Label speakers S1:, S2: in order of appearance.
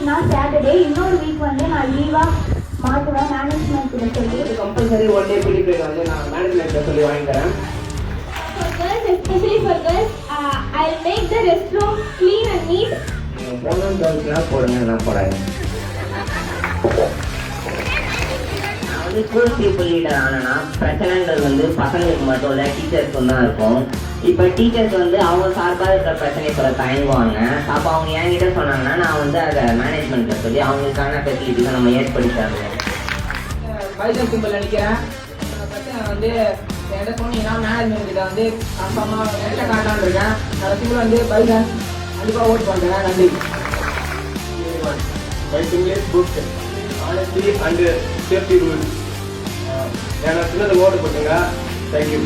S1: நான் சாட்டர்டே, இன்னொரு வீக் வந்து நான் லீவாக மாற்றுவேன். மேனேஜ்மெண்ட் கிட்ட சொல்லி
S2: compulsory one day PT period வந்து நான் மேனேஜ்மெண்ட்டில் சொல்லி வாங்கி தரேன்.
S1: For girls, especially for girls, I'll make the restroom clean and neat.
S2: பொண்ணு கேர்ள்ஸ்லாம் போடுங்க, நான் போடாது. நான் வந்து ஸ்கூல் பீப்புள் லீடர் ஆனால் பிரச்சனைன்றது வந்து பசங்களுக்கு மட்டும் இல்லை, டீச்சர்ஸ்க்கும் தான் இருக்கும். இப்போ டீச்சர்ஸ் வந்து அவங்க சார்பாக இருக்கிற பிரச்சனையை சொல்ல தயங்குவாங்க. அப்போ அவங்க என்கிட்ட சொன்னாங்கன்னா நான் வந்து அதை மேனேஜ்மெண்ட்டில் சொல்லி அவங்களுக்கான ஃபெசிலிட்டிஸை நம்ம ஏற்படுத்தி தருவோம்.
S3: பைசன் சிம்பிள் அடிக்கிறேன். பிரச்சனை வந்து என்கிட்ட சொன்னீங்கன்னா மேனேஜ்மெண்ட் கிட்ட வந்து கன்ஃபார்மாக என்கிட்ட காட்டான்னு இருக்கேன். அந்த சிம்பிள் வந்து பைசன் கண்டிப்பாக ஓட் பண்ணுறேன். நன்றி.
S4: Writing is good. Honesty and safety rules. நான் சின்னது ஓட்டு போட்டுங்க. தேங்க்யூ.